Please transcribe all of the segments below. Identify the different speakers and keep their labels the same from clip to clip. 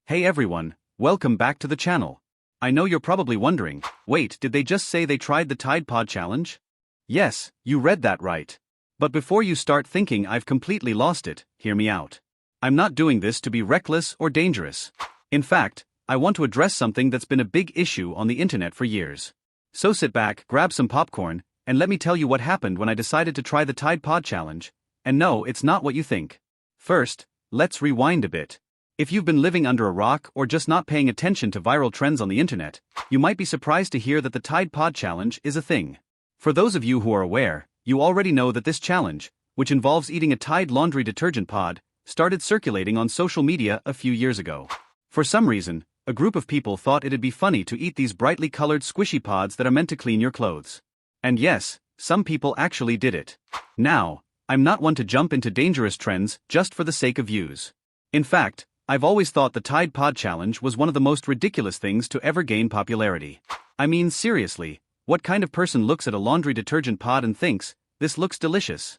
Speaker 1: Hey everyone, welcome back to the channel. I know you're probably wondering, wait, did they just say they tried the Tide Pod challenge? Yes, you read that right. But before you start thinking I've completely lost it, hear me out. I'm not doing this to be reckless or dangerous. In fact, I want to address something that's been a big issue on the internet for years. So sit back, grab some popcorn, and let me tell you what happened when I decided to try the Tide Pod challenge. And no, it's not what you think. First, let's rewind a bit. If you've been living under a rock or just not paying attention to viral trends on the internet, you might be surprised to hear that the Tide Pod challenge is a thing. For those of you who are aware, you already know that this challenge, which involves eating a Tide laundry detergent pod, started circulating on social media a few years ago. For some reason, a group of people thought it'd be funny to eat these brightly colored squishy pods that are meant to clean your clothes. And yes, some people actually did it. Now, I'm not one to jump into dangerous trends just for the sake of views. In fact, I've always thought the Tide Pod challenge was one of the most ridiculous things to ever gain popularity. I mean, seriously, what kind of person looks at a laundry detergent pod and thinks, this looks delicious?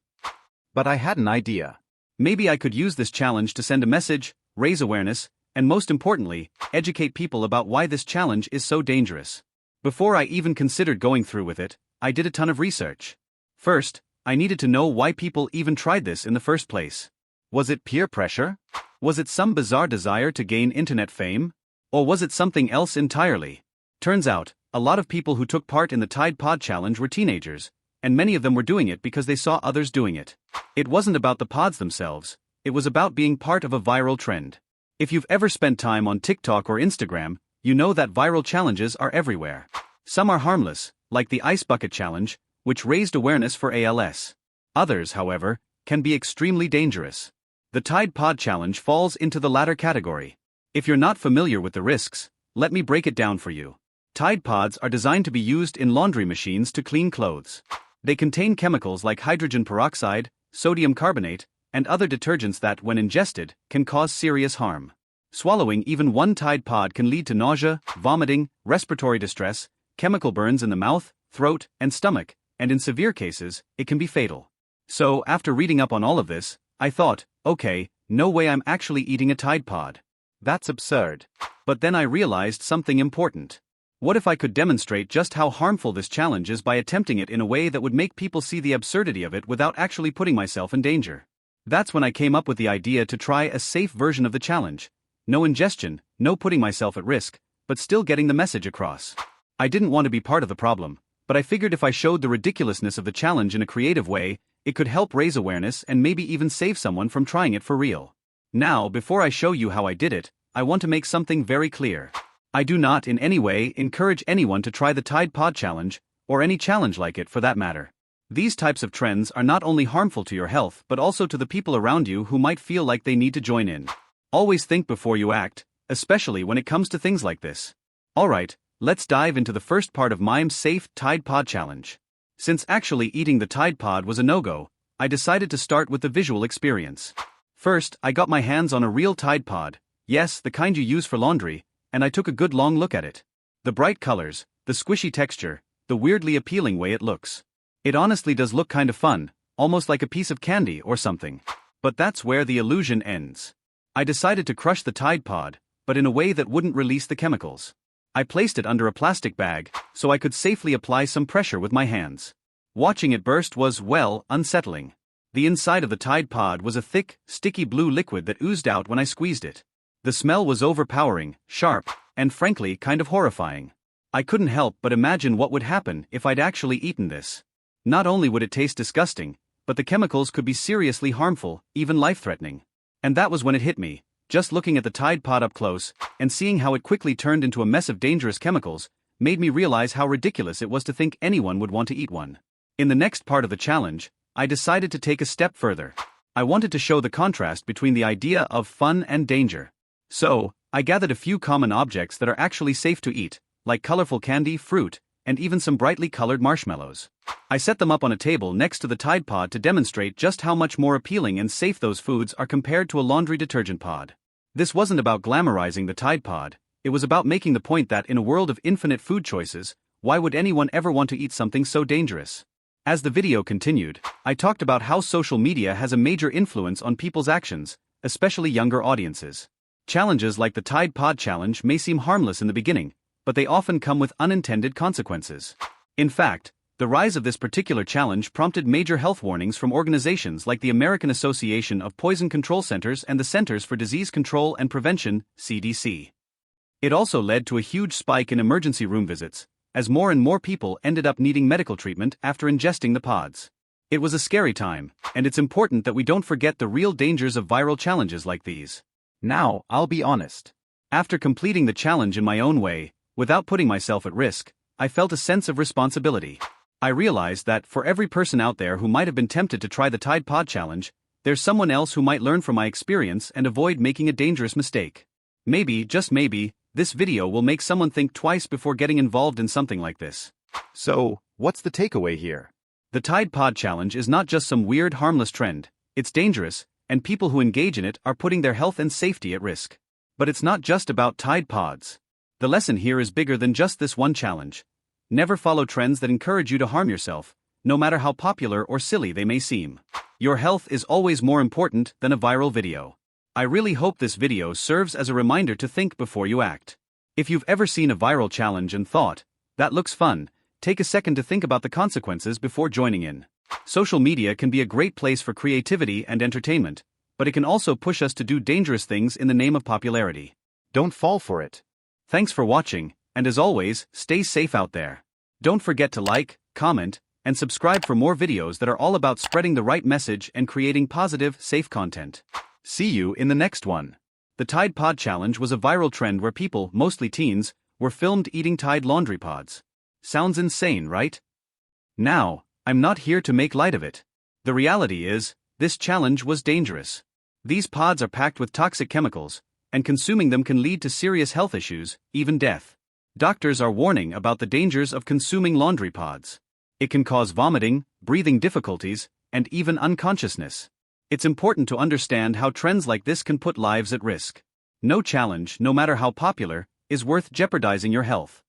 Speaker 1: But I had an idea. Maybe I could use this challenge to send a message, raise awareness, and most importantly, educate people about why this challenge is so dangerous. Before I even considered going through with it, I did a ton of research. First, I needed to know why people even tried this in the first place. Was it peer pressure? Was it some bizarre desire to gain internet fame? Or was it something else entirely? Turns out, a lot of people who took part in the Tide Pod challenge were teenagers, and many of them were doing it because they saw others doing it. It wasn't about the pods themselves, it was about being part of a viral trend. If you've ever spent time on TikTok or Instagram, you know that viral challenges are everywhere. Some are harmless, like the Ice Bucket Challenge, which raised awareness for ALS. Others, however, can be extremely dangerous. The Tide Pod challenge falls into the latter category. If you're not familiar with the risks, let me break it down for you. Tide Pods are designed to be used in laundry machines to clean clothes. They contain chemicals like hydrogen peroxide, sodium carbonate, and other detergents that, when ingested, can cause serious harm. Swallowing even one Tide Pod can lead to nausea, vomiting, respiratory distress, chemical burns in the mouth, throat, and stomach, and in severe cases, it can be fatal. So, after reading up on all of this, I thought, okay, no way I'm actually eating a Tide Pod. That's absurd. But then I realized something important. What if I could demonstrate just how harmful this challenge is by attempting it in a way that would make people see the absurdity of it without actually putting myself in danger? That's when I came up with the idea to try a safe version of the challenge. No ingestion, no putting myself at risk, but still getting the message across. I didn't want to be part of the problem, but I figured if I showed the ridiculousness of the challenge in a creative way, it could help raise awareness and maybe even save someone from trying it for real. Now, before I show you how I did it, I want to make something very clear. I do not in any way encourage anyone to try the Tide Pod challenge, or any challenge like it for that matter. These types of trends are not only harmful to your health but also to the people around you who might feel like they need to join in. Always think before you act, especially when it comes to things like this. Alright, let's dive into the first part of my safe Tide Pod challenge. Since actually eating the Tide Pod was a no-go, I decided to start with the visual experience. First, I got my hands on a real Tide Pod, yes, the kind you use for laundry, and I took a good long look at it. The bright colors, the squishy texture, the weirdly appealing way it looks. It honestly does look kind of fun, almost like a piece of candy or something. But that's where the illusion ends. I decided to crush the Tide Pod, but in a way that wouldn't release the chemicals. I placed it under a plastic bag, so I could safely apply some pressure with my hands. Watching it burst was, well, unsettling. The inside of the Tide Pod was a thick, sticky blue liquid that oozed out when I squeezed it. The smell was overpowering, sharp, and frankly kind of horrifying. I couldn't help but imagine what would happen if I'd actually eaten this. Not only would it taste disgusting, but the chemicals could be seriously harmful, even life-threatening. And that was when it hit me. Just looking at the Tide Pod up close, and seeing how it quickly turned into a mess of dangerous chemicals, made me realize how ridiculous it was to think anyone would want to eat one. In the next part of the challenge, I decided to take a step further. I wanted to show the contrast between the idea of fun and danger. So, I gathered a few common objects that are actually safe to eat, like colorful candy, fruit, and even some brightly colored marshmallows. I set them up on a table next to the Tide Pod to demonstrate just how much more appealing and safe those foods are compared to a laundry detergent pod. This wasn't about glamorizing the Tide Pod, it was about making the point that in a world of infinite food choices, why would anyone ever want to eat something so dangerous? As the video continued, I talked about how social media has a major influence on people's actions, especially younger audiences. Challenges like the Tide Pod Challenge may seem harmless in the beginning, but they often come with unintended consequences. In fact, the rise of this particular challenge prompted major health warnings from organizations like the American Association of Poison Control Centers and the Centers for Disease Control and Prevention, CDC. It also led to a huge spike in emergency room visits, as more and more people ended up needing medical treatment after ingesting the pods. It was a scary time, and it's important that we don't forget the real dangers of viral challenges like these. Now, I'll be honest. After completing the challenge in my own way, without putting myself at risk, I felt a sense of responsibility. I realized that for every person out there who might have been tempted to try the Tide Pod Challenge, there's someone else who might learn from my experience and avoid making a dangerous mistake. Maybe, just maybe, this video will make someone think twice before getting involved in something like this.
Speaker 2: So, what's the takeaway here?
Speaker 1: The Tide Pod Challenge is not just some weird harmless trend, it's dangerous, and people who engage in it are putting their health and safety at risk. But it's not just about Tide Pods. The lesson here is bigger than just this one challenge. Never follow trends that encourage you to harm yourself, no matter how popular or silly they may seem. Your health is always more important than a viral video. I really hope this video serves as a reminder to think before you act. If you've ever seen a viral challenge and thought, "That looks fun," take a second to think about the consequences before joining in. Social media can be a great place for creativity and entertainment, but it can also push us to do dangerous things in the name of popularity.
Speaker 2: Don't fall for it.
Speaker 1: Thanks for watching, and as always, stay safe out there. Don't forget to like, comment, and subscribe for more videos that are all about spreading the right message and creating positive, safe content. See you in the next one. The Tide Pod Challenge was a viral trend where people, mostly teens, were filmed eating Tide laundry pods. Sounds insane, right? Now, I'm not here to make light of it. The reality is, this challenge was dangerous. These pods are packed with toxic chemicals, and consuming them can lead to serious health issues, even death. Doctors are warning about the dangers of consuming laundry pods. It can cause vomiting, breathing difficulties, and even unconsciousness. It's important to understand how trends like this can put lives at risk. No challenge, no matter how popular, is worth jeopardizing your health.